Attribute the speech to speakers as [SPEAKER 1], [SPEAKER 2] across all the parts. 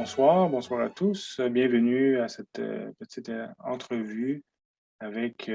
[SPEAKER 1] bonsoir, bonsoir à tous. Bienvenue à cette petite entrevue avec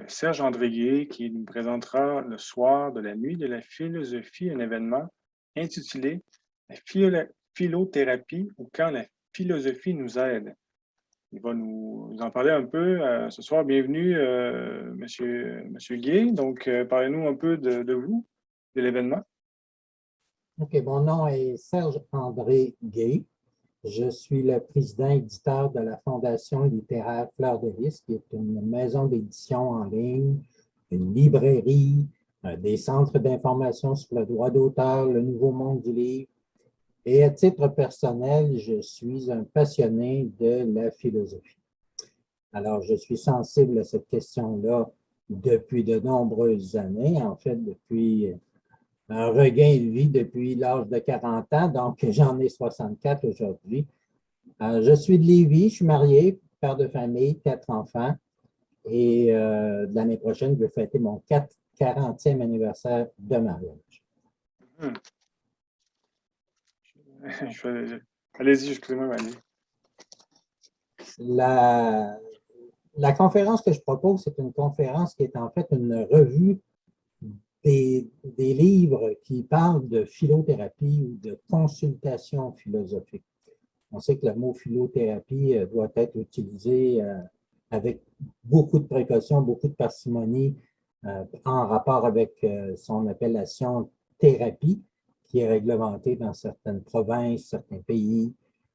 [SPEAKER 1] Serge Andrégué qui nous présentera le soir de la nuit de la philosophie, un événement intitulé La philothérapie ou quand la philosophie nous aide. Il va nous en parler un peu ce soir. Bienvenue, Monsieur Gay. Donc, parlez-nous un peu de vous, de l'événement.
[SPEAKER 2] OK, mon nom est Serge-André Gay. Je suis le président éditeur de la Fondation littéraire Fleur de Lys, qui est une maison d'édition en ligne, une librairie, des centres d'information sur le droit d'auteur, le nouveau monde du livre. Et à titre personnel, je suis un passionné de la philosophie. Alors, je suis sensible à cette question-là depuis de nombreuses années, en fait, depuis un regain de vie depuis l'âge de 40 ans, donc j'en ai 64 aujourd'hui. Je suis de Lévis, je suis marié, père de famille, 4 enfants, et l'année prochaine, je vais fêter mon 40e anniversaire de mariage.
[SPEAKER 1] Allez-y, excusez-moi, allez-y.
[SPEAKER 2] La conférence que je propose, c'est une conférence qui est en fait une revue des livres qui parlent de philothérapie ou de consultation philosophique. On sait que le mot philothérapie doit être utilisé avec beaucoup de précautions, beaucoup de parcimonie en rapport avec son appellation thérapie, qui est réglementée dans certaines provinces, certains pays,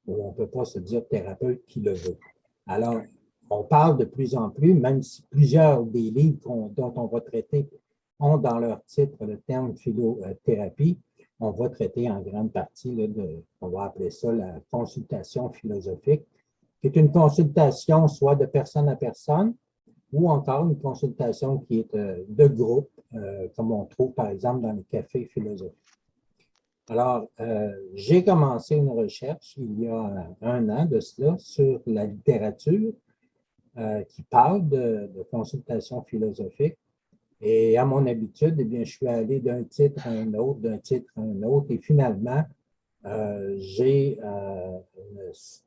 [SPEAKER 2] où on ne peut pas se dire thérapeute qui le veut. Alors, on parle de plus en plus, même si plusieurs des livres dont on va traiter ont dans leur titre le terme philothérapie, on va traiter en grande partie, on va appeler ça la consultation philosophique, qui est une consultation soit de personne à personne, ou encore une consultation qui est de groupe, comme on trouve par exemple dans les cafés philosophiques. Alors, j'ai commencé une recherche il y a 1 an de cela sur la littérature qui parle de consultation philosophique. Et à mon habitude, eh bien, je suis allé d'un titre à un autre, d'un titre à un autre, et finalement, j'ai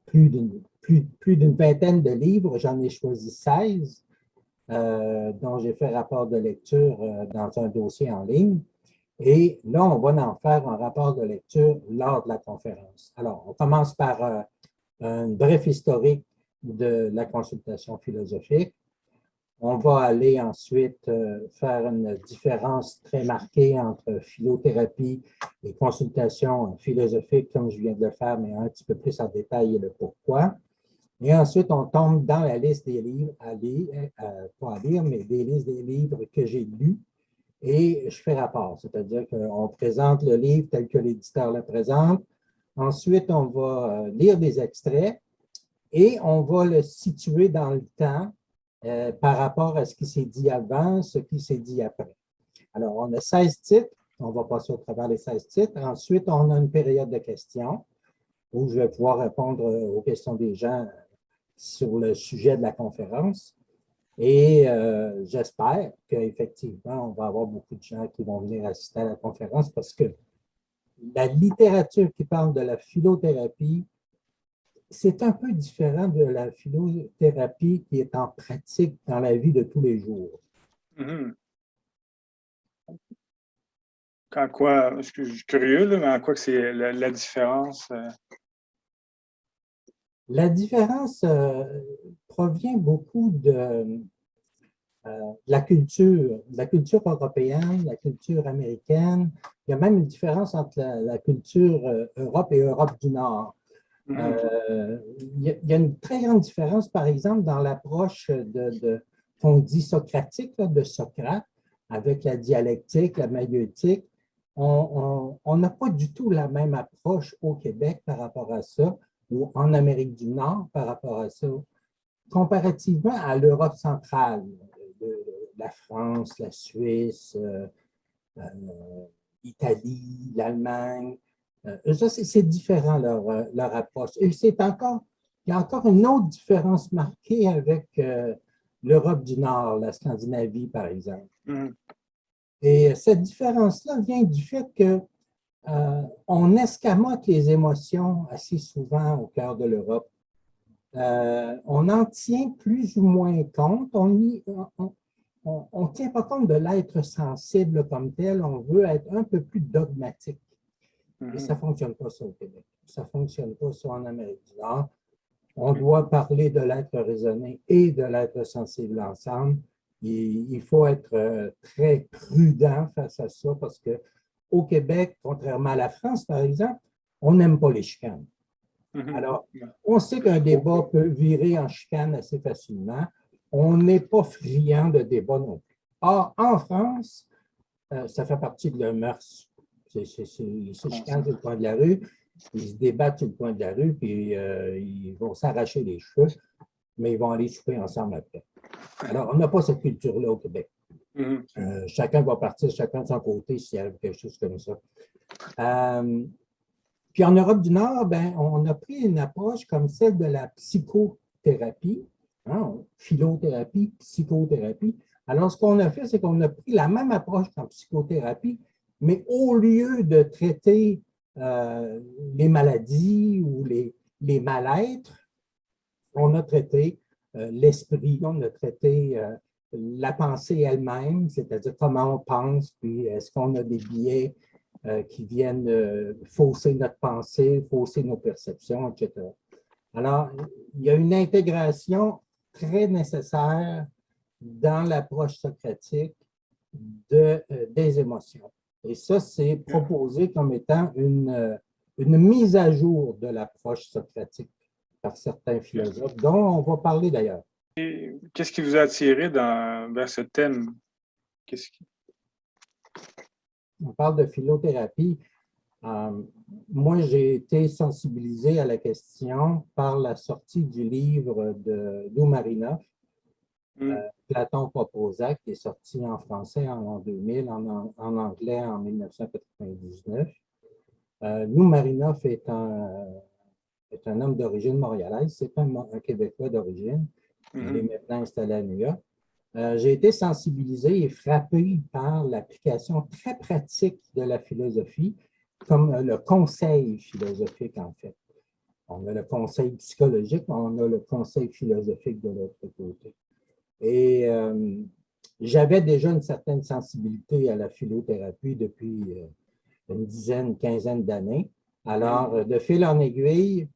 [SPEAKER 2] plus d'une vingtaine de livres, j'en ai choisi 16, dont j'ai fait rapport de lecture dans un dossier en ligne. Et là, on va en faire un rapport de lecture lors de la conférence. Alors, on commence par un bref historique de la consultation philosophique. On va aller ensuite faire une différence très marquée entre philothérapie et consultation philosophique, comme je viens de le faire, mais un petit peu plus en détail et le pourquoi. Et ensuite, on tombe dans la liste des livres à lire, pas à lire, mais des listes des livres que j'ai lus et je fais rapport, c'est-à-dire qu'on présente le livre tel que l'éditeur le présente. Ensuite, on va lire des extraits et on va le situer dans le temps par rapport à ce qui s'est dit avant, ce qui s'est dit après. Alors, on a 16 titres, on va passer au travers les 16 titres. Ensuite, on a une période de questions où je vais pouvoir répondre aux questions des gens sur le sujet de la conférence. Et j'espère qu'effectivement, on va avoir beaucoup de gens qui vont venir assister à la conférence parce que la littérature qui parle de la philothérapie, c'est un peu différent de la philothérapie qui est en pratique dans la vie de tous les jours.
[SPEAKER 1] Mm-hmm. En quoi, je suis curieux, là, mais en quoi que c'est la différence?
[SPEAKER 2] La différence provient beaucoup de la culture européenne, la culture américaine. Il y a même une différence entre la culture Europe et Europe du Nord. Il y a une très grande différence, par exemple, dans l'approche qu'on dit socratique, là, de Socrate, avec la dialectique, la maïeutique. On n'a pas du tout la même approche au Québec par rapport à ça, ou en Amérique du Nord par rapport à ça, comparativement à l'Europe centrale, la France, la Suisse, l'Italie, l'Allemagne. Ça, c'est différent leur approche. Et il y a encore une autre différence marquée avec l'Europe du Nord, la Scandinavie, par exemple. Et cette différence-là vient du fait que On escamote les émotions assez souvent au cœur de l'Europe. On en tient plus ou moins compte. On ne tient pas compte de l'être sensible comme tel. On veut être un peu plus dogmatique. Et ça ne fonctionne pas ça au Québec. Ça ne fonctionne pas ça en Amérique du Nord. On doit parler de l'être raisonné et de l'être sensible ensemble. Il faut être très prudent face à ça parce qu'au Québec, contrairement à la France, par exemple, on n'aime pas les chicanes. Alors, on sait qu'un débat peut virer en chicane assez facilement. On n'est pas friand de débat non plus. Or, en France, ça fait partie de leur mœurs. Ils se chicanent sur le coin de la rue, ils se débattent sur le coin de la rue, puis ils vont s'arracher les cheveux, mais ils vont aller souper ensemble après. Alors, on n'a pas cette culture-là au Québec. Chacun va partir, chacun de son côté, s'il y a quelque chose comme ça. Puis en Europe du Nord, ben, on a pris une approche comme celle de la psychothérapie, hein, philothérapie, psychothérapie. Alors, ce qu'on a fait, c'est qu'on a pris la même approche qu'en psychothérapie, mais au lieu de traiter les maladies ou les mal-êtres, on a traité l'esprit, on a traité la pensée elle-même, c'est-à-dire comment on pense, puis est-ce qu'on a des biais qui viennent fausser notre pensée, fausser nos perceptions, etc. Alors, il y a une intégration très nécessaire dans l'approche socratique des émotions. Et ça, c'est proposé comme étant une mise à jour de l'approche socratique par certains philosophes, dont on va parler d'ailleurs.
[SPEAKER 1] Qu'est-ce qui vous a attiré vers ce thème?
[SPEAKER 2] On parle de philothérapie. Moi, j'ai été sensibilisé à la question par la sortie du livre de Doumarinov, Platon Proposa, qui est sorti en français en l'an 2000, en anglais en 1999. Doumarinov est un homme d'origine montréalaise, c'est un Québécois d'origine. Il est maintenant installé à New York. J'ai été sensibilisé et frappé par l'application très pratique de la philosophie, comme le conseil philosophique, en fait. On a le conseil psychologique, on a le conseil philosophique de l'autre côté. Et j'avais déjà une certaine sensibilité à la philothérapie depuis une dizaine, une quinzaine d'années. Alors, de fil en aiguille,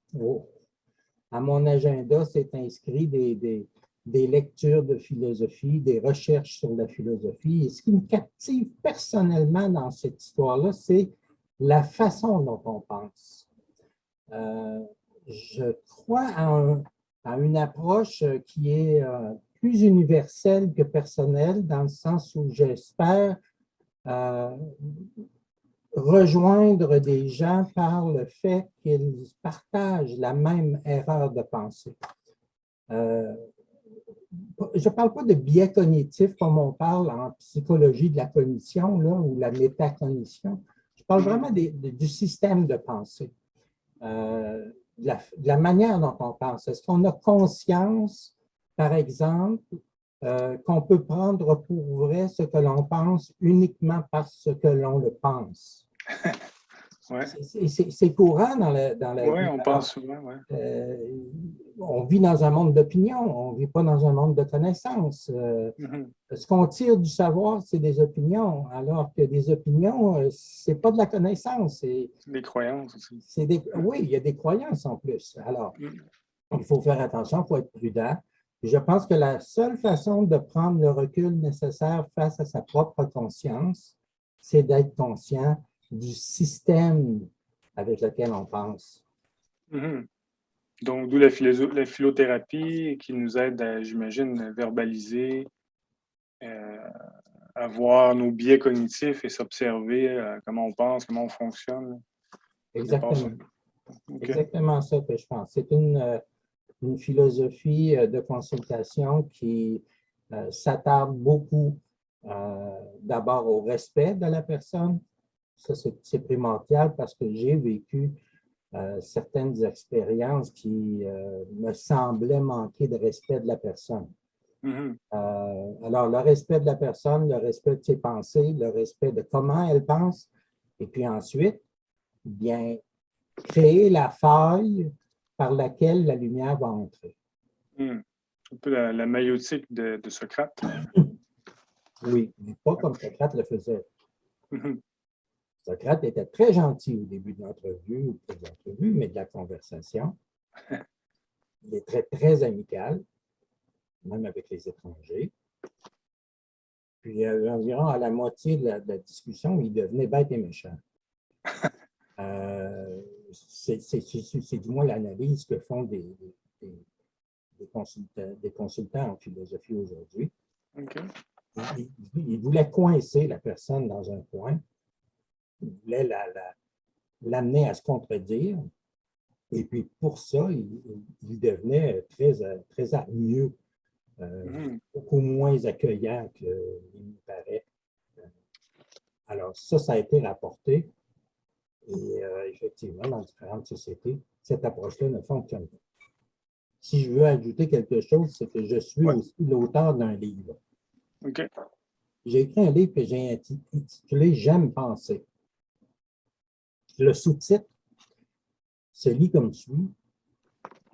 [SPEAKER 2] à mon agenda, s'est inscrit des lectures de philosophie, des recherches sur la philosophie. Et ce qui me captive personnellement dans cette histoire-là, c'est la façon dont on pense. Je crois à une approche qui est plus universelle que personnelle, dans le sens où j'espère rejoindre des gens par le fait qu'ils partagent la même erreur de pensée. Je ne parle pas de biais cognitifs comme on parle en psychologie de la cognition là, ou la métacognition. Je parle vraiment du système de pensée, de la manière dont on pense. Est-ce qu'on a conscience, par exemple, qu'on peut prendre pour vrai ce que l'on pense uniquement parce que l'on le pense?
[SPEAKER 1] Ouais.
[SPEAKER 2] C'est courant dans la vie.
[SPEAKER 1] Oui, on pense souvent, oui.
[SPEAKER 2] On vit dans un monde d'opinion, on ne vit pas dans un monde de connaissances. Ce qu'on tire du savoir, c'est des opinions, alors que des opinions, ce n'est pas de la connaissance. C'est
[SPEAKER 1] des croyances aussi.
[SPEAKER 2] Oui, il y a des croyances en plus. Alors, il faut faire attention, il faut être prudent. Je pense que la seule façon de prendre le recul nécessaire face à sa propre conscience, c'est d'être conscient du système avec lequel on pense.
[SPEAKER 1] Donc, d'où la philothérapie qui nous aide à, j'imagine, verbaliser, à voir nos biais cognitifs et s'observer comment on pense, comment on fonctionne.
[SPEAKER 2] Exactement. Exactement ça que je pense. C'est une philosophie de consultation qui s'attarde beaucoup d'abord au respect de la personne. Ça, c'est primordial parce que j'ai vécu certaines expériences qui me semblaient manquer de respect de la personne. Alors, le respect de la personne, le respect de ses pensées, le respect de comment elle pense, et puis ensuite, bien, créer la faille par laquelle la lumière va entrer.
[SPEAKER 1] Un peu la maïotique de Socrate.
[SPEAKER 2] Oui, mais pas comme Socrate le faisait.
[SPEAKER 1] Mhm.
[SPEAKER 2] Socrate était très gentil au début de l'entrevue, ou pas de l'entrevue, mais de la conversation. Il est très, très amical, même avec les étrangers. Puis, environ à la moitié de la discussion, il devenait bête et méchant. C'est du moins l'analyse que font des consultants en philosophie aujourd'hui.
[SPEAKER 1] Okay.
[SPEAKER 2] Il voulait coincer la personne dans un coin. Il voulait l'amener à se contredire. Et puis, pour ça, il devenait très, très hargneux, beaucoup moins accueillant qu'il me paraît. Alors, ça a été rapporté. Et effectivement, dans différentes sociétés, cette approche-là ne fonctionne pas. Si je veux ajouter quelque chose, c'est que je suis aussi l'auteur d'un livre.
[SPEAKER 1] Okay.
[SPEAKER 2] J'ai écrit un livre que j'ai intitulé « J'aime penser ». Le sous-titre se lit comme suit.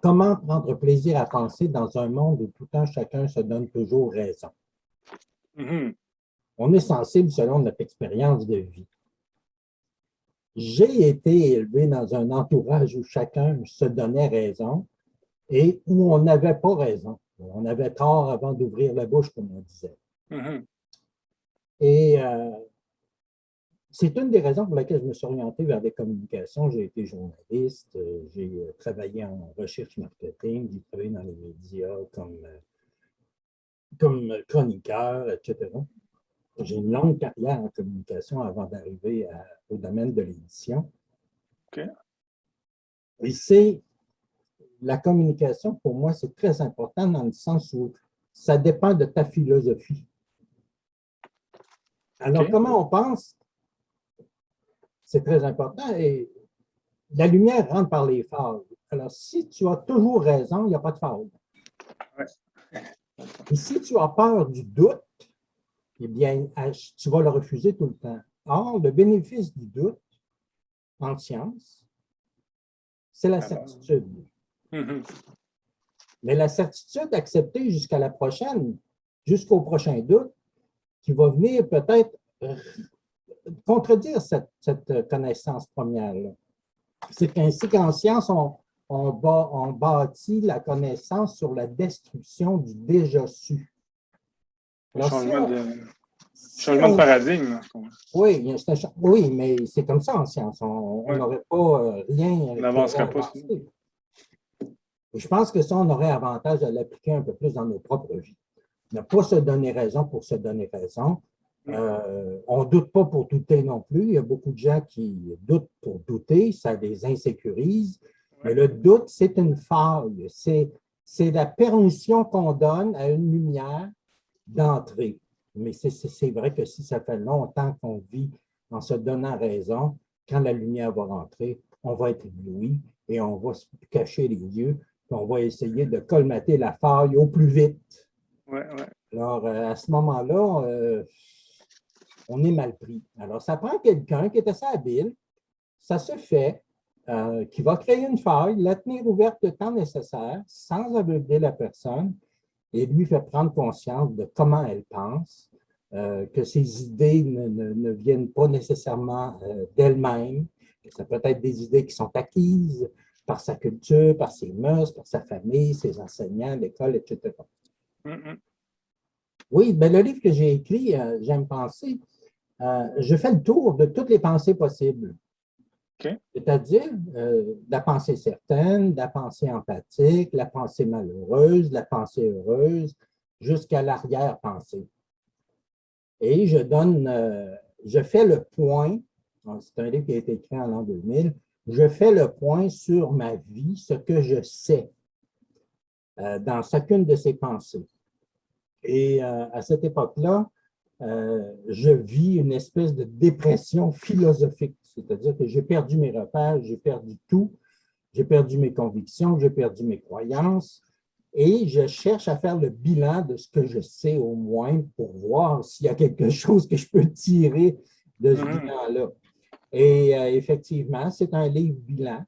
[SPEAKER 2] Comment prendre plaisir à penser dans un monde où tout un chacun se donne toujours raison?
[SPEAKER 1] Mm-hmm.
[SPEAKER 2] On est sensible selon notre expérience de vie. J'ai été élevé dans un entourage où chacun se donnait raison et où on n'avait pas raison. On avait tort avant d'ouvrir la bouche, comme on disait.
[SPEAKER 1] Mm-hmm.
[SPEAKER 2] Et c'est une des raisons pour lesquelles je me suis orienté vers les communications. J'ai été journaliste, j'ai travaillé en recherche marketing, j'ai travaillé dans les médias comme chroniqueur, etc. J'ai une longue carrière en communication avant d'arriver au domaine de l'édition.
[SPEAKER 1] Okay.
[SPEAKER 2] Et c'est la communication, pour moi, c'est très important dans le sens où ça dépend de ta philosophie. Alors, comment on pense? C'est très important. Et la lumière rentre par les failles. Alors, si tu as toujours raison, il n'y a pas de faille.
[SPEAKER 1] Ouais.
[SPEAKER 2] Et si tu as peur du doute, eh bien, tu vas le refuser tout le temps. Or, le bénéfice du doute en science, c'est la certitude.
[SPEAKER 1] Mm-hmm.
[SPEAKER 2] Mais la certitude acceptée jusqu'à la prochaine, jusqu'au prochain doute, qui va venir peut-être contredire cette connaissance première-là. C'est ainsi qu'en science, on bâtit la connaissance sur la destruction du déjà su. Alors,
[SPEAKER 1] changement de paradigme.
[SPEAKER 2] Oui, oui, mais c'est comme ça en science. On n'aurait pas rien.
[SPEAKER 1] On n'avancerait pas.
[SPEAKER 2] Et je pense que ça, on aurait avantage à l'appliquer un peu plus dans nos propres vies. Ne pas se donner raison pour se donner raison. On ne doute pas pour douter non plus. Il y a beaucoup de gens qui doutent pour douter, ça les insécurise. Mais le doute, c'est une faille. C'est la permission qu'on donne à une lumière d'entrer. Mais c'est vrai que si ça fait longtemps qu'on vit en se donnant raison, quand la lumière va rentrer, on va être ébloui et on va se cacher les yeux, puis on va essayer de colmater la faille au plus vite. Alors, à ce moment-là, on est mal pris. Alors, ça prend quelqu'un qui est assez habile, ça se fait, qui va créer une faille, la tenir ouverte le temps nécessaire, sans aveugler la personne, et lui fait prendre conscience de comment elle pense, que ses idées ne viennent pas nécessairement d'elle-même, que ça peut être des idées qui sont acquises par sa culture, par ses mœurs, par sa famille, ses enseignants, l'école, etc. Oui, ben le livre que j'ai écrit, J'aime penser, je fais le tour de toutes les pensées possibles.
[SPEAKER 1] Okay.
[SPEAKER 2] C'est-à-dire la pensée certaine, la pensée empathique, la pensée malheureuse, la pensée heureuse, jusqu'à l'arrière-pensée. Et je fais le point, c'est un livre qui a été écrit en l'an 2000, je fais le point sur ma vie, ce que je sais dans chacune de ces pensées. Et à cette époque-là, je vis une espèce de dépression philosophique, c'est-à-dire que j'ai perdu mes repères, j'ai perdu tout, j'ai perdu mes convictions, j'ai perdu mes croyances, et je cherche à faire le bilan de ce que je sais au moins pour voir s'il y a quelque chose que je peux tirer de ce bilan-là. Et effectivement, c'est un livre bilan.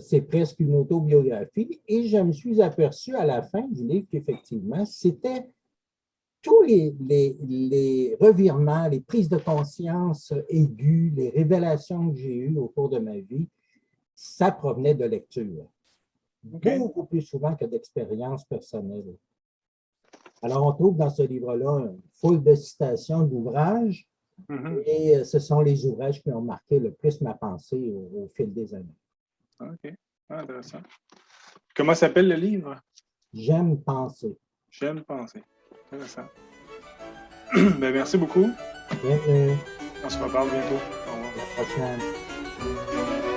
[SPEAKER 2] C'est presque une autobiographie. Et je me suis aperçu à la fin du livre qu'effectivement, c'était tous les revirements, les prises de conscience aiguës, les révélations que j'ai eues au cours de ma vie, ça provenait de lecture.
[SPEAKER 1] OK.
[SPEAKER 2] Beaucoup plus souvent que d'expériences personnelles. Alors, on trouve dans ce livre-là une foule de citations d'ouvrages,
[SPEAKER 1] Mhm.
[SPEAKER 2] et ce sont les ouvrages qui ont marqué le plus ma pensée au fil des années.
[SPEAKER 1] OK. Ah, intéressant. Comment s'appelle le livre?
[SPEAKER 2] J'aime penser.
[SPEAKER 1] J'aime penser. Intéressant. Ben, merci beaucoup.
[SPEAKER 2] Bienvenue
[SPEAKER 1] On se reparle bientôt. Au
[SPEAKER 2] à
[SPEAKER 1] revoir.
[SPEAKER 2] la prochaine.